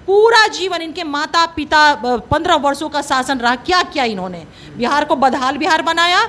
पूरा जीवन इनके माता पिता 15 वर्षों का शासन रहा, क्या क्या इन्होंने बिहार को बदहाल बिहार बनाया।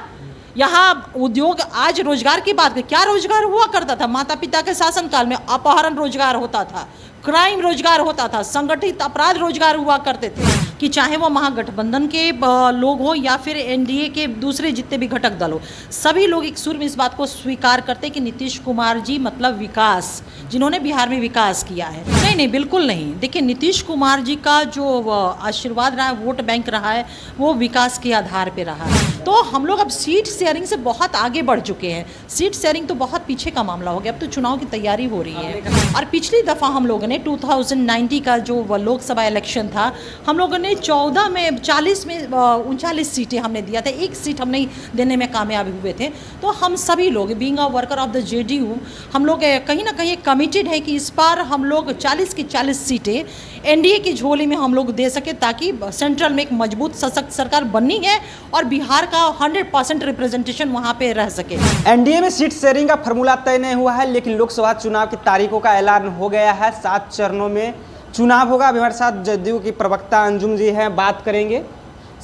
यहाँ उद्योग, आज रोजगार की बात करें, क्या रोजगार हुआ करता था माता पिता के शासनकाल में? अपहरण रोजगार होता था, क्राइम रोजगार होता था, संगठित अपराध रोजगार हुआ करते थे। कि चाहे वो महागठबंधन के लोग हो या फिर एनडीए के दूसरे जितने भी घटक दल हो, सभी लोग एक सुर में इस बात को स्वीकार करते कि नीतीश कुमार जी मतलब विकास, जिन्होंने बिहार में विकास किया है। नहीं नहीं, बिल्कुल नहीं। देखिए, नीतीश कुमार जी का जो आशीर्वाद रहा है, वोट बैंक रहा है, वो विकास के आधार पर रहा है। तो हम लोग अब सीट शेयरिंग से बहुत आगे बढ़ चुके हैं। सीट शेयरिंग तो बहुत पीछे का मामला हो गया, अब तो चुनाव की तैयारी हो रही है। और पिछली दफ़ा हम लोगों ने 2019 का जो लोकसभा इलेक्शन था, हम लोगों ने 14 में 40 में 39 सीटें हमने दिया था, एक सीट हम नहीं देने में कामयाब हुए थे। तो हम सभी लोग being a worker of the JDU, हम लोग कहीं ना कहीं कमिटेड है कि इस बार हम लोग 40 की 40 सीटें एनडीए की झोली में हम लोग दे सके, ताकि सेंट्रल में एक मजबूत सशक्त सरकार बननी है और बिहार का 100% रिप्रेजेंटेशन वहाँ पे रह सके। एनडीए में सीट शेयरिंग का फॉर्मूला तय नहीं हुआ है, लेकिन लोकसभा चुनाव की तारीखों का ऐलान हो गया है। 7 चरणों में चुनाव होगा। अभी हमारे साथ जदयू की प्रवक्ता अंजुम जी हैं, बात करेंगे।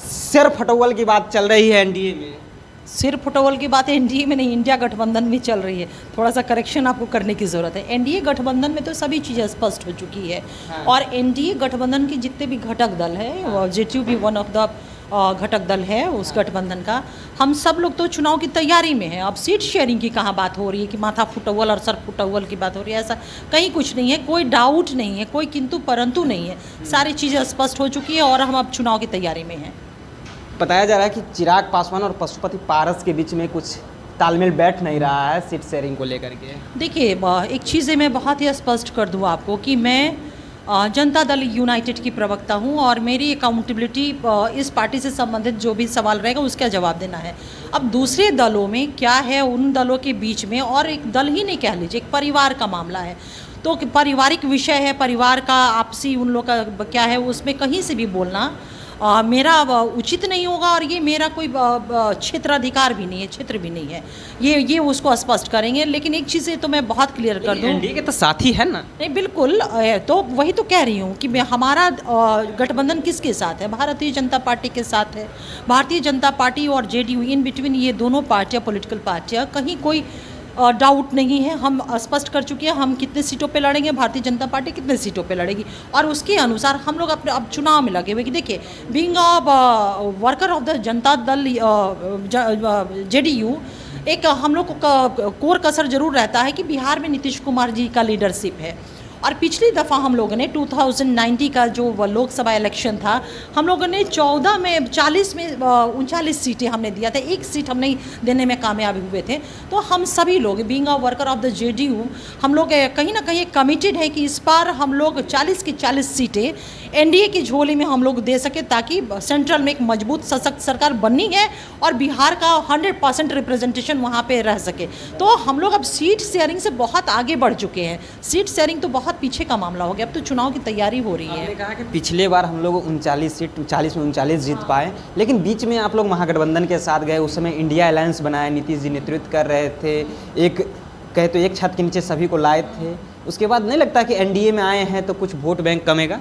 सिर फटोवल की बात चल रही है एनडीए में। सिर फुटबॉल की बात एनडीए में नहीं, इंडिया गठबंधन में चल रही है। थोड़ा सा करेक्शन आपको करने की ज़रूरत है। एनडीए गठबंधन में तो सभी चीज़ें स्पष्ट हो चुकी है। हाँ। और एनडीए गठबंधन के जितने भी घटक दल है, जेडीयू भी वन ऑफ द घटक दल है उस गठबंधन का, हम सब लोग तो चुनाव की तैयारी में है। अब सीट शेयरिंग की कहाँ बात हो रही है कि माथा फुटवल और सर फुटवल की बात हो रही है, ऐसा कहीं कुछ नहीं है। कोई डाउट नहीं है, कोई किंतु परंतु नहीं है। सारी चीज़ें स्पष्ट हो चुकी है और हम अब चुनाव की तैयारी में हैं। बताया जा रहा है कि चिराग पासवान और पशुपति पारस के बीच में कुछ तालमेल बैठ नहीं रहा है सीट शेयरिंग को लेकर के। देखिए, एक चीज़ मैं बहुत ही स्पष्ट कर दूँ आपको कि मैं जनता दल यूनाइटेड की प्रवक्ता हूं और मेरी अकाउंटेबिलिटी इस पार्टी से संबंधित जो भी सवाल रहेगा उसका जवाब देना है। अब दूसरे दलों में क्या है, उन दलों के बीच में, और एक दल ही नहीं कह लीजिए, एक परिवार का मामला है, तो पारिवारिक विषय है, परिवार का आपसी उन लोग का क्या है, उसमें कहीं से भी बोलना मेरा उचित नहीं होगा। और ये मेरा कोई क्षेत्राधिकार भी नहीं है, क्षेत्र भी नहीं है। ये उसको स्पष्ट करेंगे। लेकिन एक चीज़ तो मैं बहुत क्लियर कर दूं, एनडीए के तो साथी है ना। नहीं, बिल्कुल। तो वही तो कह रही हूँ कि हमारा गठबंधन किसके साथ है? भारतीय जनता पार्टी के साथ है। भारतीय जनता पार्टी और जेडीयू, इन बिटवीन ये दोनों पार्टियाँ, पॉलिटिकल पार्टियाँ, कहीं कोई डाउट नहीं है। हम स्पष्ट कर चुके हैं हम कितने सीटों पे लड़ेंगे, भारतीय जनता पार्टी कितने सीटों पे लड़ेगी, और उसके अनुसार हम लोग अपने अब चुनाव में लगे हुए कि देखिए, being a worker of the Janata Dal JDU, एक हम लोग को कोर कसर जरूर रहता है कि बिहार में नीतीश कुमार जी का लीडरशिप है। और पिछली दफ़ा हम लोगों ने 2019 का जो लोकसभा इलेक्शन था, हम लोगों ने 14 में 40 में 39 सीटें हमने दिया था, एक सीट हम नहीं देने में कामयाब हुए थे। तो हम सभी लोग being a worker of the JDU, हम लोग कहीं ना कहीं कमिटेड है कि इस बार हम लोग 40 की 40 सीटें एनडीए की झोली में हम लोग दे सके, ताकि सेंट्रल में एक मजबूत सशक्त सरकार बननी है और बिहार का 100% रिप्रेजेंटेशन वहाँ पे रह सके। तो हम लोग अब सीट शेयरिंग से बहुत आगे बढ़ चुके हैं। सीट शेयरिंग तो बहुत पीछे का मामला हो गया, अब तो चुनाव की तैयारी हो रही है। आपने कहा कि पिछले बार हम लोग 39 सीट 40 में 39 जीत पाए, लेकिन बीच में आप लोग महागठबंधन के साथ गए। उस समय इंडिया अलायंस बनाया, नीतीश जी नेतृत्व कर रहे थे, एक छत के नीचे सभी को लाए थे। उसके बाद नहीं लगता कि एनडीए में आए हैं तो कुछ वोट बैंक कमेगा?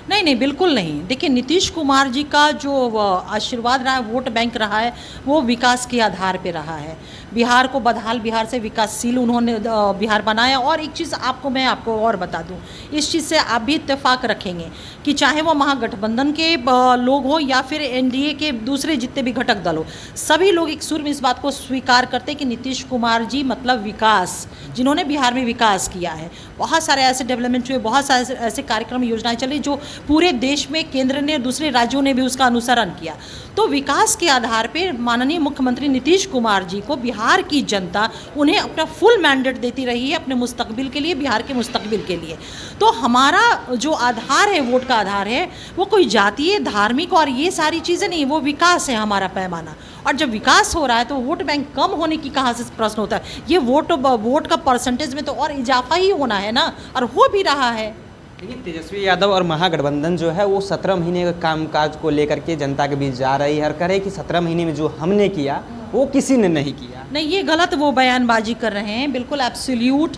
नहीं नहीं, बिल्कुल नहीं। देखिए, नीतीश कुमार जी का जो आशीर्वाद रहा है, वोट बैंक रहा है, वो विकास के आधार पे रहा है। बिहार को बदहाल बिहार से विकासशील उन्होंने बिहार बनाया। और एक चीज़ मैं आपको और बता दूं, इस चीज़ से आप भी इत्तेफाक रखेंगे कि चाहे वो महागठबंधन के लोग हो या फिर एनडीए के दूसरे जितने भी घटक दल हो, सभी लोग एक सुर में इस बात को स्वीकार करते कि नीतीश कुमार जी मतलब विकास, जिन्होंने बिहार में विकास किया है। बहुत सारे ऐसे डेवलपमेंट हुए, बहुत सारे ऐसे कार्यक्रम योजनाएं चली जो पूरे देश में केंद्र ने, दूसरे राज्यों ने भी उसका अनुसरण किया। तो विकास के आधार पर माननीय मुख्यमंत्री नीतीश कुमार जी को बिहार की जनता उन्हें अपना फुल मैंडेट देती रही है अपने मुस्तकबिल के लिए, बिहार के मुस्तकबिल के लिए। तो हमारा जो आधार है, वोट का आधार है, वो कोई जातीय, धार्मिक और ये सारी चीज़ें नहीं, वो विकास है हमारा पैमाना। और जब विकास हो रहा है तो वोट बैंक कम होने की कहाँ से प्रश्न होता है? ये वोट का परसेंटेज में तो और इजाफा ही होना है ना, और हो भी रहा है। लेकिन तेजस्वी यादव और महागठबंधन जो है वो 17 महीने के कामकाज को लेकर के जनता के बीच जा रही है और कह रही कि 17 महीने में जो हमने किया वो किसी ने नहीं किया। नहीं, ये गलत वो बयानबाजी कर रहे हैं, बिल्कुल absolute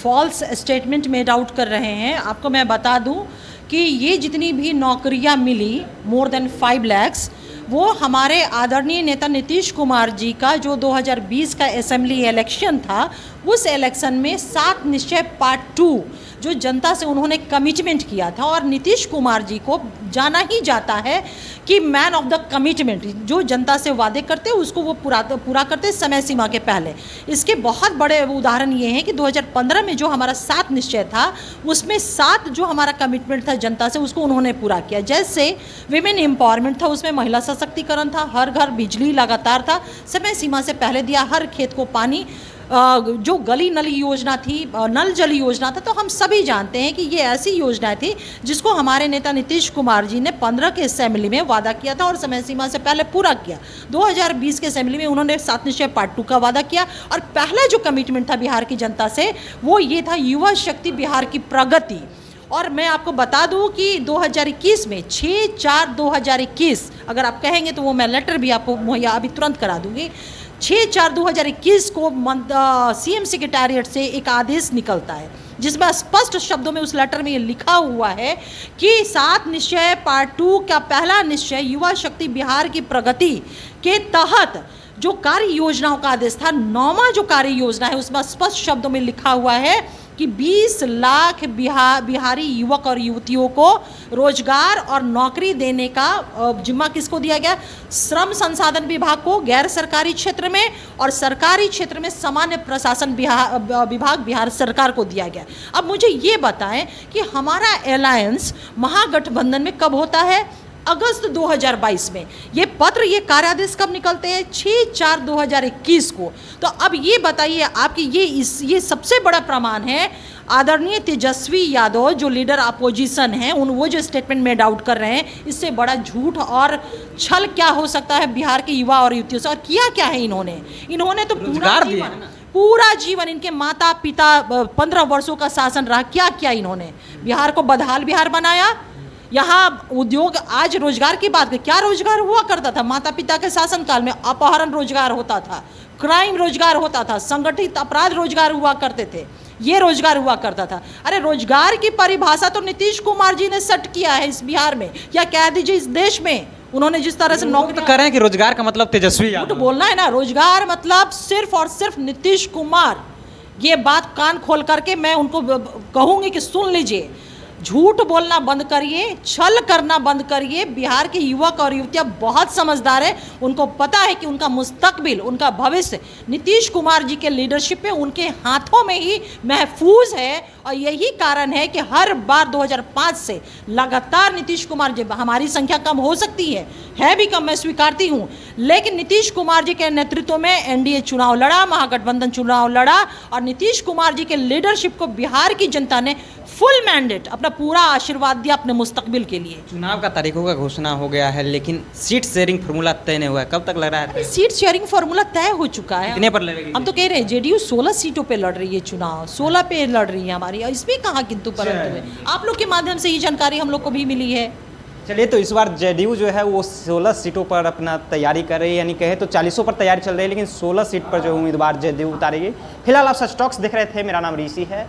false statement made out कर रहे हैं। आपको मैं बता दूं कि ये जितनी भी नौकरियां मिली मोर देन 5 lakhs, वो हमारे आदरणीय नेता नीतीश कुमार जी का जो 2020 का असेंबली इलेक्शन था, उस इलेक्शन में 7 निश्चय पार्ट 2 जो जनता से उन्होंने कमिटमेंट किया था, और नीतीश कुमार जी को जाना ही जाता है कि मैन ऑफ द कमिटमेंट, जो जनता से वादे करते उसको वो पूरा करते समय सीमा के पहले। इसके बहुत बड़े उदाहरण ये हैं कि 2015 में जो हमारा 7 निश्चय था, उसमें 7 जो हमारा कमिटमेंट था जनता से, उसको उन्होंने पूरा किया। जैसे विमेन एम्पावरमेंट था, उसमें महिला सशक्तिकरण था, हर घर बिजली लगातार था, समय सीमा से पहले दिया, हर खेत को पानी, जो गली नली योजना थी, नल जल योजना था। तो हम सभी जानते हैं कि ये ऐसी योजना थी जिसको हमारे नेता नीतीश कुमार जी ने 15 के असेंबली में वादा किया था और समय सीमा से पहले पूरा किया। 2020 के असेंबली में उन्होंने 7 निश्चय पार्ट 2 का वादा किया, और पहला जो कमिटमेंट था बिहार की जनता से, वो ये था युवा शक्ति बिहार की प्रगति। और मैं आपको बता दूं कि 2021 में 6/4/2021, अगर आप कहेंगे तो वो मैं लेटर भी आपको मुहैया अभी तुरंत करा दूंगी, 6/4/2021 को सीएम सेक्रेटेरिएट से एक आदेश निकलता है, जिसमें स्पष्ट शब्दों में उस लेटर में ये लिखा हुआ है कि 7 निश्चय पार्ट 2 का पहला निश्चय युवा शक्ति बिहार की प्रगति के तहत जो कार्य योजनाओं का आदेश था, 9वां जो कार्य योजना है, उसमें स्पष्ट शब्दों में लिखा हुआ है कि 20 लाख बिहारी युवक और युवतियों को रोजगार और नौकरी देने का जिम्मा किसको दिया गया? श्रम संसाधन विभाग को गैर सरकारी क्षेत्र में, और सरकारी क्षेत्र में सामान्य प्रशासन विभाग बिहार सरकार को दिया गया। अब मुझे ये बताएं कि हमारा अलायंस महागठबंधन में कब होता है? अगस्त 2022 में। ये पत्र, ये कार्यादेश कब निकलते हैं? 6/4/2021 को। तो अब ये बताइए आपकी ये सबसे बड़ा प्रमाण है आदरणीय तेजस्वी यादव जो लीडर अपोजिशन हैं, वो जो स्टेटमेंट मेड आउट कर रहे हैं, इससे बड़ा झूठ और छल क्या हो सकता है बिहार के युवा और युवतियों से? और किया क्या है इन्होंने तो पूरा जीवन इनके माता पिता 15 वर्षों का शासन रहा, क्या किया इन्होंने? बिहार को बदहाल बिहार बनाया। यहाँ उद्योग, आज रोजगार की बात करें, क्या रोजगार हुआ करता था? माता पिता के शासनकाल में अपहरण रोजगार होता था, क्राइम रोजगार होता था, संगठित अपराध रोजगार हुआ करते थे, ये रोजगार हुआ करता था। अरे रोजगार की परिभाषा तो नीतीश कुमार जी ने सेट किया है इस बिहार में, या कह दीजिए इस देश में। उन्होंने जिस तरह से नौकरी तो कर रहे हैं कि रोजगार का मतलब तेजस्वी यादव, बोलना है ना, रोजगार मतलब सिर्फ और सिर्फ नीतीश कुमार। ये बात कान खोल करके मैं उनको कहूँगी कि सुन लीजिए, झूठ बोलना बंद करिए, छल करना बंद करिए। बिहार के युवक और युवतियाँ बहुत समझदार है, उनको पता है कि उनका मुस्तकबिल, उनका भविष्य नीतीश कुमार जी के लीडरशिप में, उनके हाथों में ही महफूज है। और यही कारण है कि हर बार 2005 से लगातार नीतीश कुमार जी, हमारी संख्या कम हो सकती है भी कम, मैं स्वीकारती हूँ, लेकिन नीतीश कुमार जी के नेतृत्व में एनडीए चुनाव लड़ा, महागठबंधन चुनाव लड़ा, और नीतीश कुमार जी के लीडरशिप को बिहार की जनता ने फुल मैंडेट, अपना पूरा आशीर्वाद दिया अपने मुस्तकबिल के लिए। चुनाव का तारीखों का घोषणा हो गया है, लेकिन सीट शेयरिंग फार्मूला तय नहीं हुआ है, कब तक लग रहा है? सीट शेयरिंग फार्मूला तय हो चुका है। कितने पर लड़ेगी? हम तो कह रहे हैं जेडीयू 16 सीटों पे लड़ रही है चुनाव, 16 पे लड़ रही है हमारी, इसमें कहाँ किंतु परंतु है। आप लोग के माध्यम से ही जानकारी हम लोग को भी मिली है। चलिए, तो इस बार जेडीयू जो है वो 16 सीटों पर अपना तैयारी कर रही है, यानी कहे तो 40 पर तैयारी चल रही है, लेकिन 16 सीट पर जो उम्मीदवार जेडीयू उतारेगी। फिलहाल आप सच टॉक्स देख रहे थे, मेरा नाम ऋषि है।